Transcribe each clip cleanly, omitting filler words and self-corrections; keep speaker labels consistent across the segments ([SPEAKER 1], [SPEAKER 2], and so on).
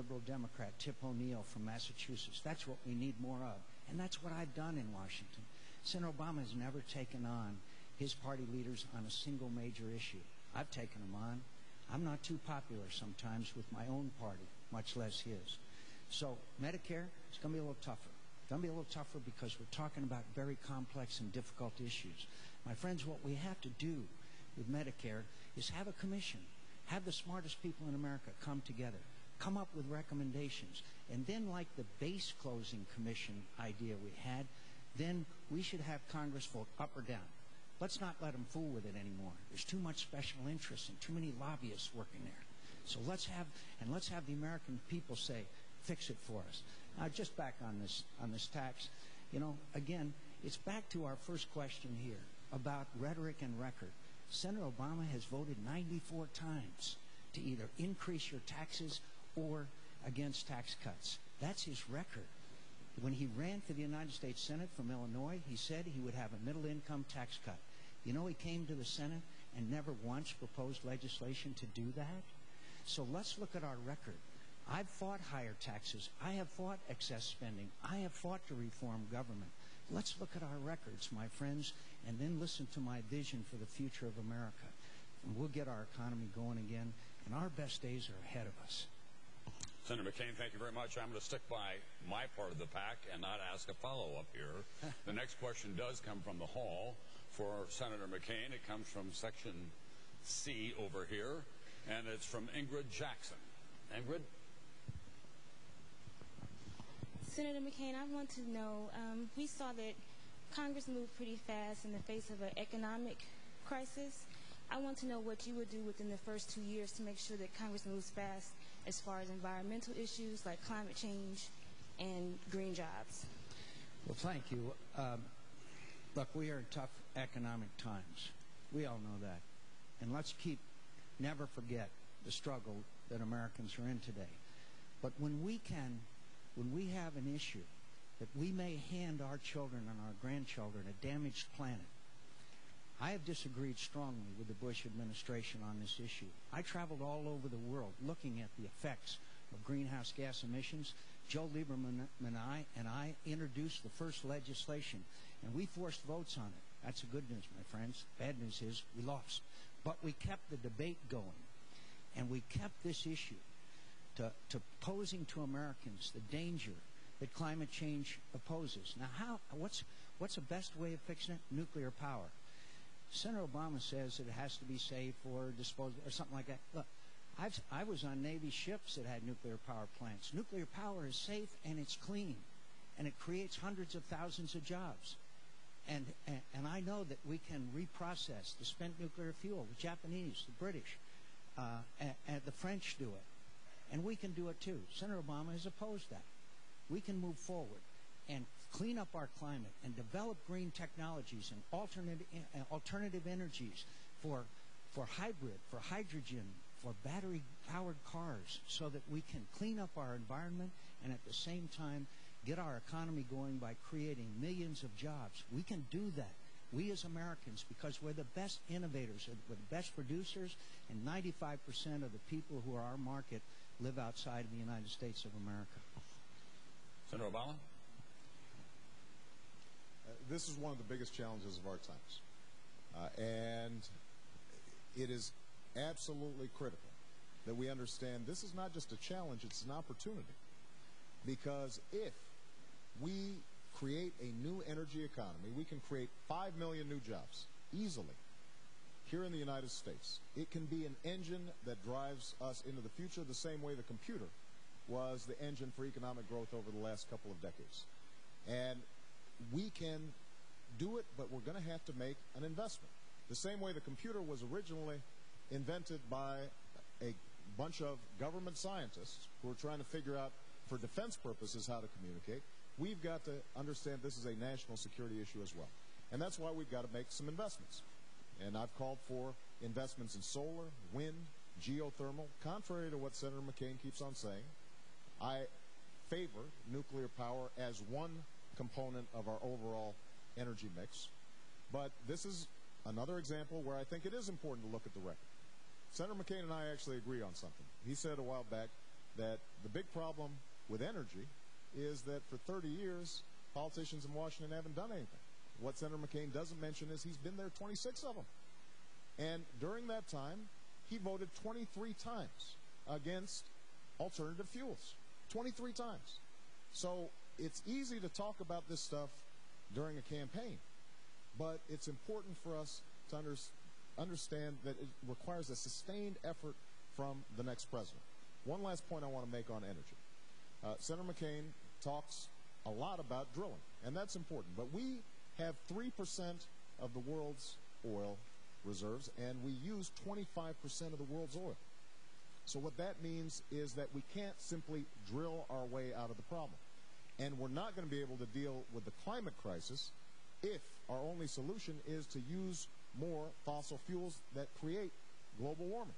[SPEAKER 1] liberal Democrat, Tip O'Neill from Massachusetts. That's what we need more of. And that's what I've done in Washington. Senator Obama has never taken on his party leaders on a single major issue. I've taken them on. I'm not too popular sometimes with my own party, much less his. So Medicare, it's going to be a little tougher. It's going to be a little tougher because we're talking about very complex and difficult issues. My friends, what we have to do with Medicare is have a commission. Have the smartest people in America come together. Come up with recommendations. And then, like the base closing commission idea we had, then we should have Congress vote up or down. Let's not let them fool with it anymore. There's too much special interest and too many lobbyists working there. So let's have the American people say, fix it for us. Now, just back on this tax, you know, again, it's back to our first question here about rhetoric and record. Senator Obama has voted 94 times to either increase your taxes or against tax cuts. That's his record. When he ran for the United States Senate from Illinois, he said he would have a middle-income tax cut. You know, he came to the Senate and never once proposed legislation to do that. So let's look at our record. I've fought higher taxes. I have fought excess spending. I have fought to reform government. Let's look at our records, my friends, and then listen to my vision for the future of America. And we'll get our economy going again, and our best days are ahead of us.
[SPEAKER 2] Senator McCain, thank you very much. I'm going to stick by my part of the pack and not ask a follow-up here. The next question does come from the hall for Senator McCain. It comes from Section C over here, and it's from Ingrid Jackson. Ingrid?
[SPEAKER 3] Senator McCain, I want to know, we saw that Congress moved pretty fast in the face of an economic crisis. I want to know what you would do within the first 2 years to make sure that Congress moves fast as far as environmental issues like climate change and green jobs.
[SPEAKER 1] Well, thank you. Look, we are in tough economic times. We all know that. And let's never forget the struggle that Americans are in today. But when we have an issue that we may hand our children and our grandchildren a damaged planet, I have disagreed strongly with the Bush administration on this issue. I traveled all over the world looking at the effects of greenhouse gas emissions. Joe Lieberman and I introduced the first legislation, and we forced votes on it. That's the good news, my friends. Bad news is we lost. But we kept the debate going, and we kept this issue to posing to Americans the danger that climate change poses. Now, what's the best way of fixing it? Nuclear power. Senator Obama says that it has to be safe or disposable or something like that. Look, I was on Navy ships that had nuclear power plants. Nuclear power is safe and it's clean, and it creates hundreds of thousands of jobs. And I know that we can reprocess the spent nuclear fuel. The Japanese, the British, and the French do it. And we can do it too. Senator Obama has opposed that. We can move forward and clean up our climate and develop green technologies and alternative energies for hybrid, for hydrogen, for battery-powered cars, so that we can clean up our environment and at the same time get our economy going by creating millions of jobs. We can do that. We as Americans, because we're the best innovators, we're the best producers, and 95% of the people who are our market live outside of the United States of America.
[SPEAKER 2] Senator Obama?
[SPEAKER 4] This is one of the biggest challenges of our times. And it is absolutely critical that we understand this is not just a challenge, it's an opportunity. Because if we create a new energy economy, we can create 5 million new jobs easily here in the United States. It can be an engine that drives us into the future the same way the computer was the engine for economic growth over the last couple of decades. And we can do it, but we're going to have to make an investment. The same way the computer was originally invented by a bunch of government scientists who were trying to figure out for defense purposes how to communicate, we've got to understand this is a national security issue as well. And that's why we've got to make some investments. And I've called for investments in solar, wind, geothermal. Contrary to what Senator McCain keeps on saying, I favor nuclear power as one component of our overall energy mix. But this is another example where I think it is important to look at the record. Senator McCain and I actually agree on something. He said a while back that the big problem with energy is that for 30 years, politicians in Washington haven't done anything. What Senator McCain doesn't mention is he's been there 26 of them. And during that time, he voted 23 times against alternative fuels. 23 times. So it's easy to talk about this stuff during a campaign, but it's important for us to understand that it requires a sustained effort from the next president. One last point I want to make on energy. Senator McCain talks a lot about drilling, and that's important, but we have 3% of the world's oil reserves, and we use 25% of the world's oil. So what that means is that we can't simply drill our way out of the problem. And we're not going to be able to deal with the climate crisis if our only solution is to use more fossil fuels that create global warming.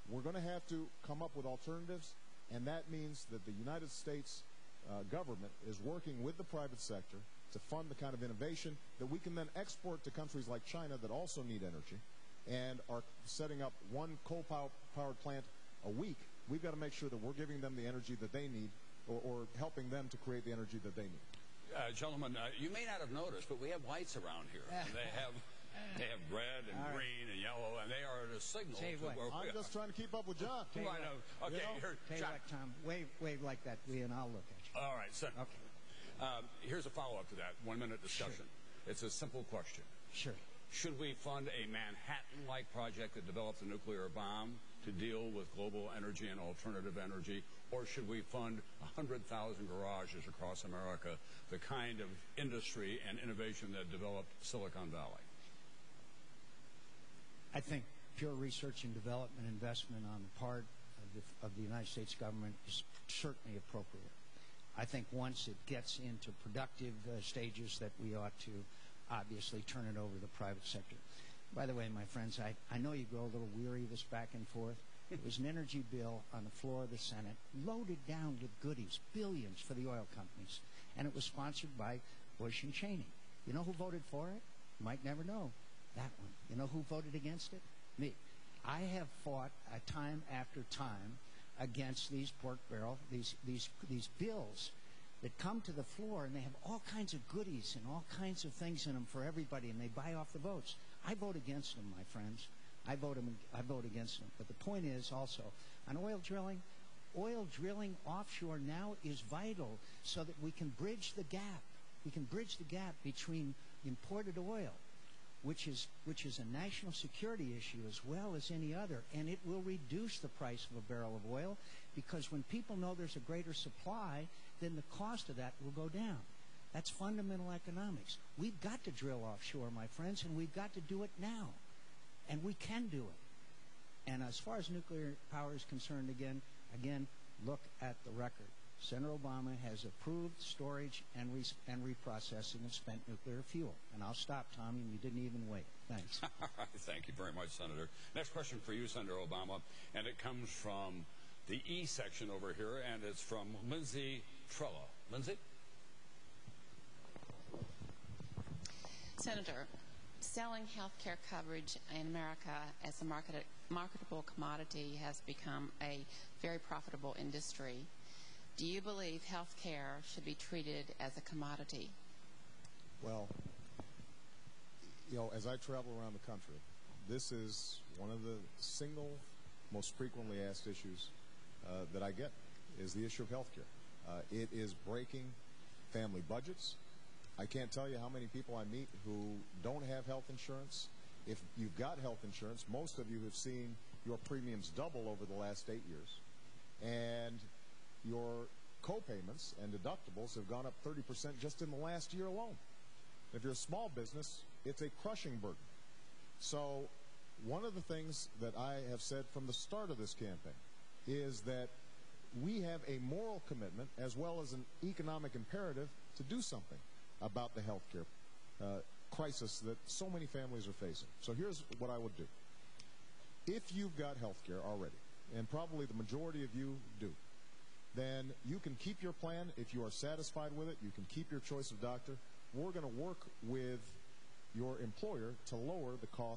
[SPEAKER 4] We're going to have to come up with alternatives, and that means that the United States government is working with the private sector to fund the kind of innovation that we can then export to countries like China that also need energy and are setting up one coal-powered plant a week. We've got to make sure that we're giving them the energy that they need, or helping them to create the energy that they need.
[SPEAKER 2] Gentlemen, you may not have noticed, but we have lights around here. And they have red and green and yellow, and they are a signal.
[SPEAKER 4] I'm just trying to keep up with John.
[SPEAKER 2] I know. Okay, here, John.
[SPEAKER 1] Tom, wave like that, and I'll look at you.
[SPEAKER 2] All right, Senator.
[SPEAKER 1] Okay.
[SPEAKER 2] Here's a follow-up to that 1-minute discussion. Sure. It's a simple question.
[SPEAKER 1] Sure.
[SPEAKER 2] Should we fund a Manhattan-like project that develops a nuclear bomb to deal with global energy and alternative energy, or should we fund 100,000 garages across America, the kind of industry and innovation that developed Silicon Valley?
[SPEAKER 1] I think pure research and development investment on the part of the United States government is certainly appropriate. I think once it gets into productive stages that we ought to obviously turn it over to the private sector. By the way, my friends, I know you grow a little weary of this back and forth. It was an energy bill on the floor of the Senate, loaded down with goodies, billions for the oil companies, and it was sponsored by Bush and Cheney. You know who voted for it? You might never know. That one. You know who voted against it? Me. I have fought time after time against these pork barrel, these bills that come to the floor, and they have all kinds of goodies and all kinds of things in them for everybody, and they buy off the votes. I vote against them, my friends. I vote against them. But the point is also, on oil drilling offshore now is vital so that we can bridge the gap. We can bridge the gap between imported oil, which is a national security issue as well as any other, and it will reduce the price of a barrel of oil, because when people know there's a greater supply, then the cost of that will go down. That's fundamental economics. We've got to drill offshore, my friends, and we've got to do it now. And we can do it. And as far as nuclear power is concerned, again, look at the record. Senator Obama has approved storage and reprocessing of spent nuclear fuel. And I'll stop, Tommy, and you didn't even wait. Thanks.
[SPEAKER 2] All right. Thank you very much, Senator. Next question for you, Senator Obama, and it comes from the E section over here, and it's from Lindsay Trella. Lindsay?
[SPEAKER 5] Senator, selling health care coverage in America as a marketable commodity has become a very profitable industry. Do you believe health care should be treated as a commodity?
[SPEAKER 4] Well, as I travel around the country, this is one of the single most frequently asked issues that I get, is the issue of health care. It is breaking family budgets. I can't tell you how many people I meet who don't have health insurance. If you've got health insurance, most of you have seen your premiums double over the last 8 years. And your co-payments and deductibles have gone up 30% just in the last year alone. If you're a small business, it's a crushing burden. So one of the things that I have said from the start of this campaign is that we have a moral commitment as well as an economic imperative to do something about the health care crisis that so many families are facing. So here's what I would do. If you've got health care already, and probably the majority of you do, then you can keep your plan. If you are satisfied with it, you can keep your choice of doctor. We're going to work with your employer to lower the cost